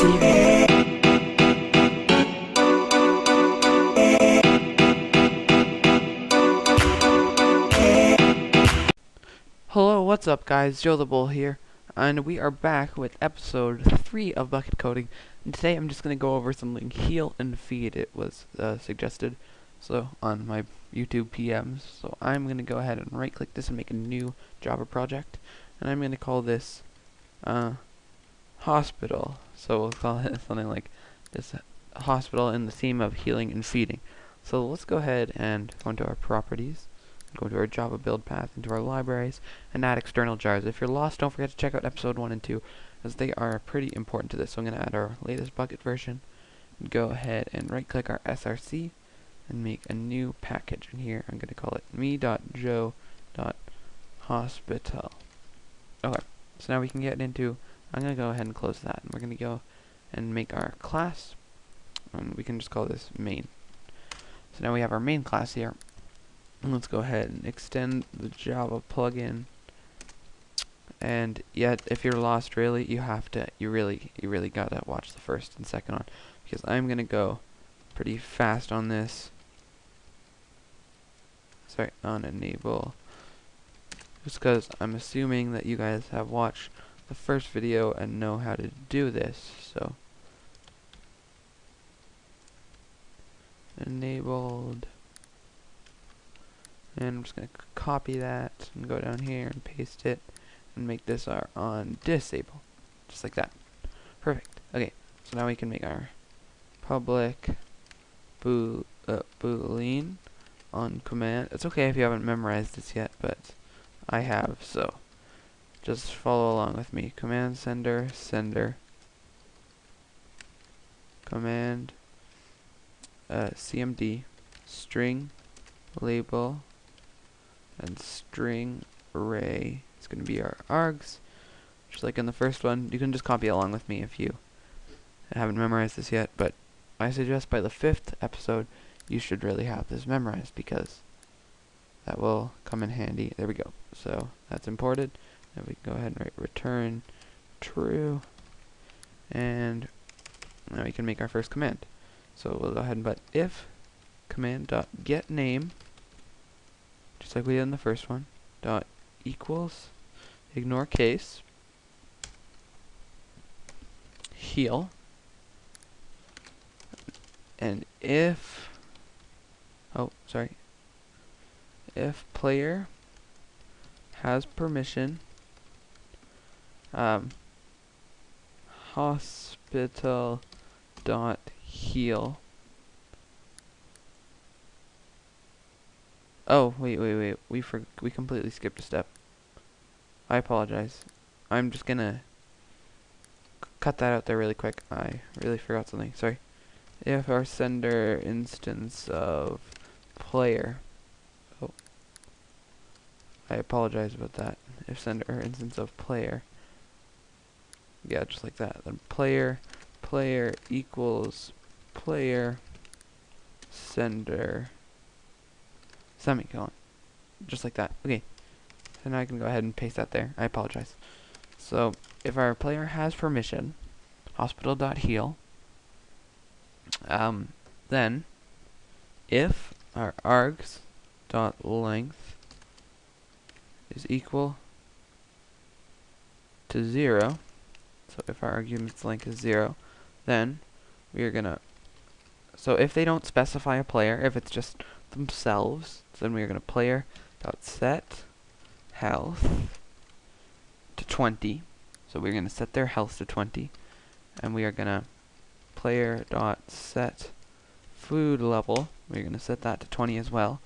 TV. Hello, what's up guys, Joe the Bull here, and we are back with episode 3 of Bukkit Coding, and today I'm just going to go over something heal and feed. It was suggested so on my YouTube PMs, so I'm going to go ahead and right click this and make a new Java project, and I'm going to call this hospital. So we'll call it something like this, hospital, in the theme of healing and feeding. So let's go ahead and go into our properties, go to our Java build path, into our libraries, and add external jars. If you're lost, don't forget to check out episode 1 and 2, as they are pretty important to this. So I'm going to add our latest Bukkit version, and go ahead and right click our src, and make a new package. In here I'm going to call it me.joe.hospital. Okay, so now we can get into, I'm going to go ahead and close that, and we're going to go and make our class, and we can just call this main. So now we have our main class here. Let's go ahead and extend the Java plugin. And yet, if you're lost, really, you really gotta watch the first and second one, because I'm gonna go pretty fast on this. Sorry, on enable, just because I'm assuming that you guys have watched the first video and know how to do this. So enabled. And I'm just going to copy that and go down here and paste it and make this our on disable, just like that. Perfect. Okay, so now we can make our public boolean on command. It's okay if you haven't memorized this yet, but I have, so just follow along with me. Command sender, command cmd, string label, and string array is going to be our args, just like in the first one. You can just copy along with me if you haven't memorized this yet, but I suggest by the 5th episode you should really have this memorized, because that will come in handy. There we go. So that's imported, and we can go ahead and write return true, and now we can make our first command. So we'll go ahead and put if command dot get name, just like we did in the first one, dot equals, ignore case, heal, and if player has permission, hospital dot heal. Oh, wait. We completely skipped a step. I apologize. I'm just gonna cut that out there really quick. I really forgot something. Sorry. If our sender instance of player. Oh. I apologize about that. If sender instance of player. Yeah, just like that. Then player equals player sender semicolon, just like that. Okay, so now I can go ahead and paste that there. I apologize. So if our player has permission, hospital.heal, then if our args.length is equal to 0, so if our argument's length is 0, then we are gonna, so if they don't specify a player, if it's just themselves, then we are going to player dot set health to 20. So we're going to set their health to 20, and we are going to player dot set food level. We're going to set that to 20 as well,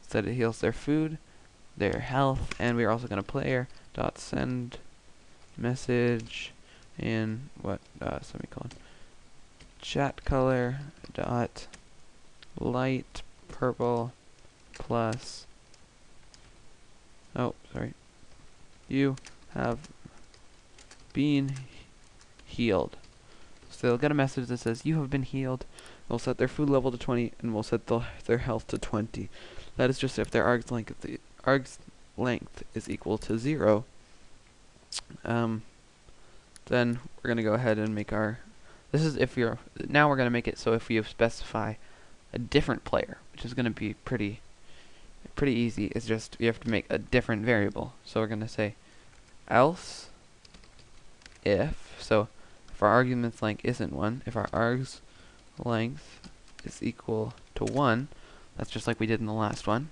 so that it heals their food, their health, and we're also going to player dot send message in semicolon chat color dot light purple plus, you have been healed. So they'll get a message that says you have been healed. We'll set their food level to 20, and we'll set their health to 20. That is just if their args length is equal to 0. Then we're going to go ahead and make our This is if you're, now we're going to make it so if you specify a different player, which is going to be pretty easy. It's just you have to make a different variable. So we're going to say else if, so if our argument's length isn't 1, if our arg's length is equal to 1, that's just like we did in the last one,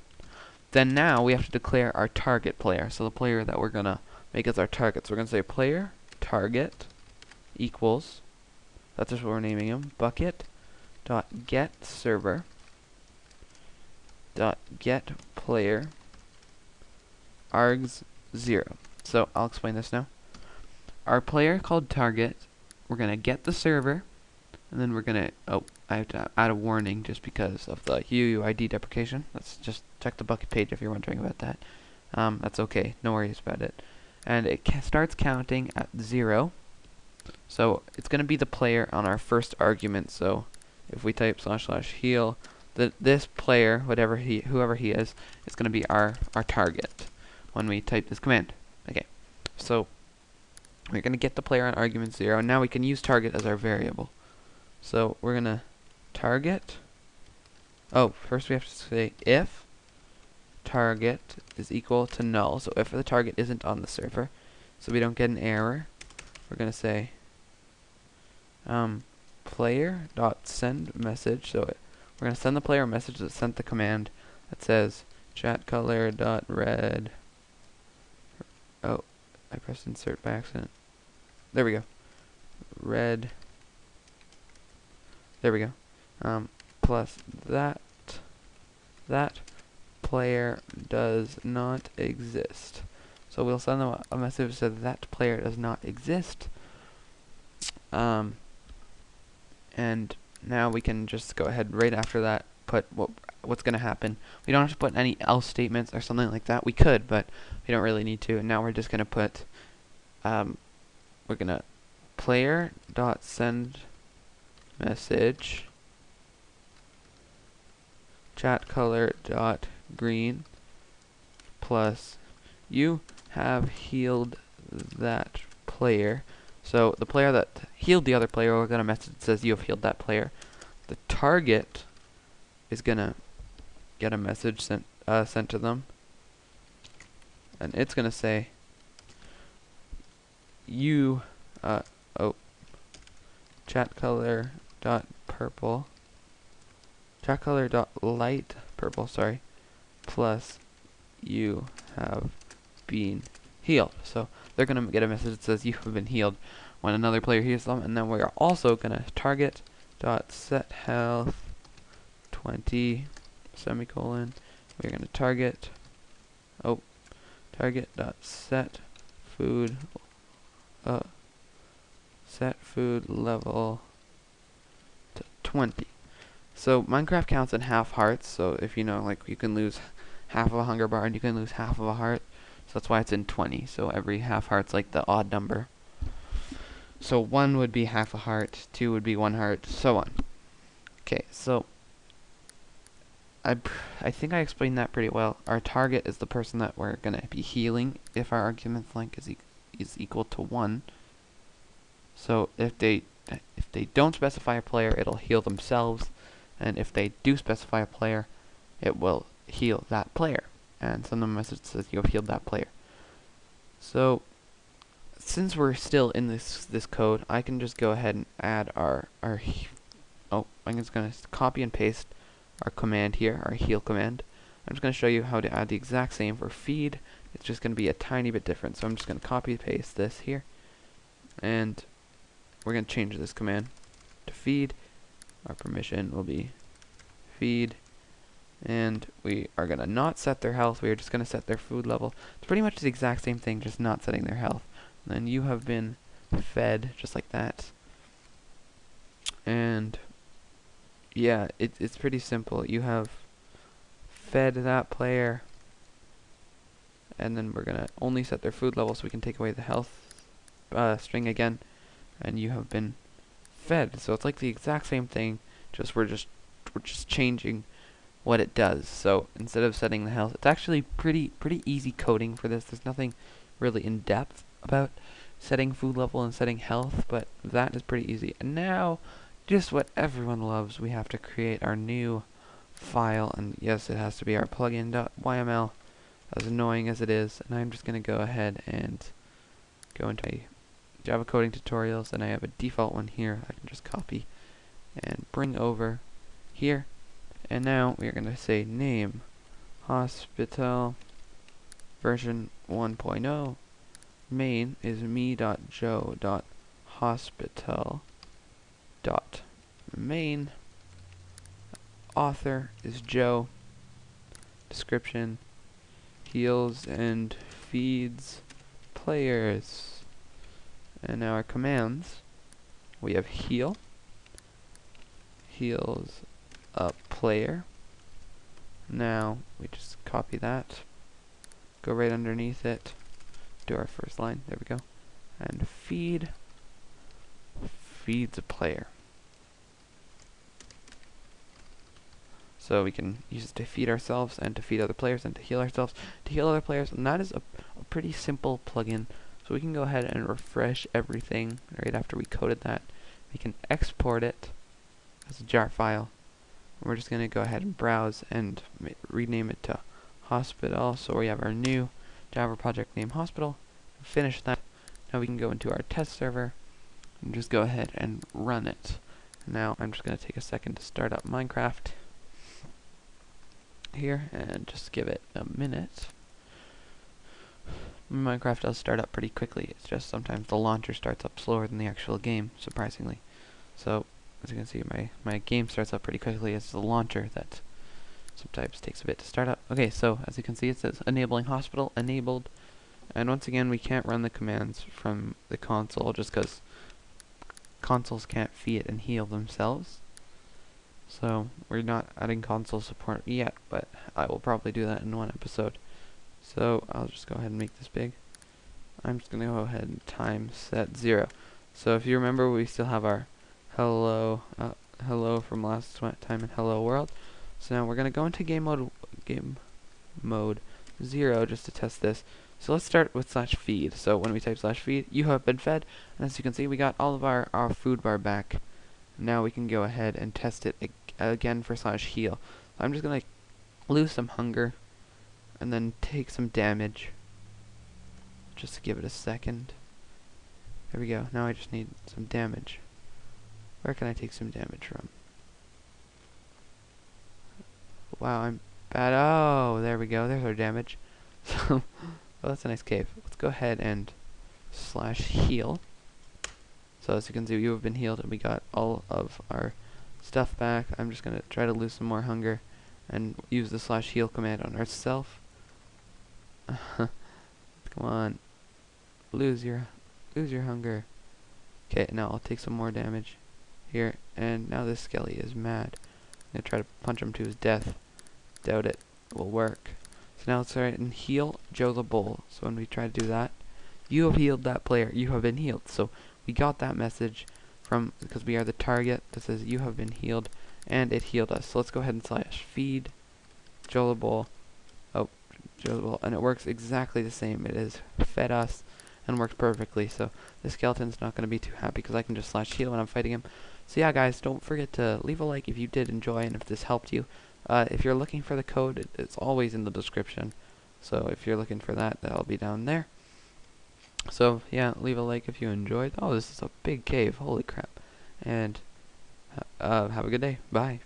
then now we have to declare our target player. So the player that we're going to make as our target. So we're going to say player target equals, that's just what we're naming him, bucket dot get server dot get player args 0. So I'll explain this now. Our player called target, we're going to get the server, and then we're going to, oh, I have to add a warning just because of the UUID deprecation. Let's just check the Bukkit page if you're wondering about that. That's okay, no worries about it. And it starts counting at 0. So it's going to be the player on our first argument. So if we type / heal, this player, whoever he is going to be our target when we type this command. Okay, so we're going to get the player on argument 0, and now we can use target as our variable. So we're going to target, oh, first we have to say if target is equal to null, so if the target isn't on the server, so we don't get an error, we're going to say player dot send message, so we're going to send the player a message that sent the command that says chat color dot red, oh, I pressed insert by accident. There we go. Red. There we go. Plus that player does not exist. So we'll send them a message that says that player does not exist. And now we can just go ahead right after that, put what's going to happen. We don't have to put any else statements or something like that. We could, but we don't really need to. And now we're just going to put, we're going to player dot send message chat color dot green plus you have healed that player. So the player that healed the other player will get a message that says you have healed that player. The target is gonna get a message sent to them, and it's gonna say you chat color dot purple, chat color dot light purple, sorry, plus you have been healed. So they're gonna get a message that says you have been healed when another player heals them, and then we're also gonna target dot set health 20 semicolon. We're gonna target dot set food level to 20. So Minecraft counts in half hearts, so if you know, like, you can lose half of a hunger bar and you can lose half of a heart, so that's why it's in 20. So every half heart's like the odd number. So 1 would be half a heart, 2 would be 1 heart, so on. Okay, so I think I explained that pretty well. Our target is the person that we're gonna be healing if our argument length is equal to 1. So if they don't specify a player, it'll heal themselves, and if they do specify a player, it will heal that player and send them a message that says you have healed that player. So since we're still in this code, I can just go ahead and add I'm just gonna copy and paste our command here, our heal command. I'm just gonna show you how to add the exact same for feed. It's just gonna be a tiny bit different. So I'm just gonna copy paste this here, and we're going to change this command to feed. Our permission will be feed, and we are going to not set their health. We are just going to set their food level. It's pretty much the exact same thing, just not setting their health. And then you have been fed, just like that. And yeah, it's pretty simple. You have fed that player, and then we're going to only set their food level so we can take away the health string again. And you have been fed. So it's like the exact same thing, just we're just changing what it does. So instead of setting the health, it's actually pretty easy coding for this. There's nothing really in depth about setting food level and setting health, but that is pretty easy. And now, just what everyone loves, we have to create our new file, and yes, it has to be our plugin.yml, as annoying as it is. And I'm just going to go ahead and go into my Java coding tutorials, and I have a default one here I can just copy and bring over here. And now we are going to say name hospital version 1.0. Main is me.joe.hospital.main. Author is Joe. Description: heals and feeds players. And now our commands: we have heals a player. Now we just copy that, go right underneath it, do our first line, there we go, and feeds a player. So we can use it to feed ourselves and to feed other players and to heal ourselves, to heal other players, and that is a pretty simple plugin. So we can go ahead and refresh everything right after we coded that. We can export it as a jar file. We're just going to go ahead and browse and rename it to hospital. So we have our new Java project name hospital. Finish that. Now we can go into our test server and just go ahead and run it. Now I'm just going to take a second to start up Minecraft here and just give it a minute. Minecraft does start up pretty quickly. It's just sometimes the launcher starts up slower than the actual game, surprisingly. So as you can see, my game starts up pretty quickly. It's the launcher that sometimes takes a bit to start up. Okay, so as you can see, it says enabling hospital enabled. And once again, we can't run the commands from the console just because consoles can't feed and heal themselves. So we're not adding console support yet, but I will probably do that in one episode. So I'll just go ahead and make this big. I'm just going to go ahead and time set 0. So if you remember, we still have our hello from last time and hello world. So now we're going to go into game mode 0 just to test this. So let's start with /feed. So when we type /feed, you have been fed, and as you can see, we got all of our food bar back. Now we can go ahead and test it again for /heal. I'm just going to lose some hunger and then take some damage, just to give it a second. There we go. Now I just need some damage. Where can I take some damage from? Wow, I'm bad. Oh, there we go. There's our damage. So, oh, that's a nice cave. Let's go ahead and /heal. So as you can see, you have been healed, and we got all of our stuff back. I'm just gonna try to lose some more hunger and use the /heal command on ourselves. Come on, lose your hunger. Okay, now I'll take some more damage here, and now this skelly is mad. I'm gonna try to punch him to his death. Doubt it will work. So now let's try and heal Joe the Bull. So when we try to do that, you have healed that player. You have been healed. So we got that message from, because we are the target, that says you have been healed, and it healed us. So let's go ahead and /feed Joe the Bull. Oh, Joe the Bull, and it works exactly the same. It has fed us and works perfectly. So the skeleton's not going to be too happy because I can just /heal when I'm fighting him. So yeah, guys, don't forget to leave a like if you did enjoy and if this helped you. If you're looking for the code, it's always in the description. So if you're looking for that, that'll be down there. So yeah, leave a like if you enjoyed. Oh, this is a big cave. Holy crap. And have a good day. Bye.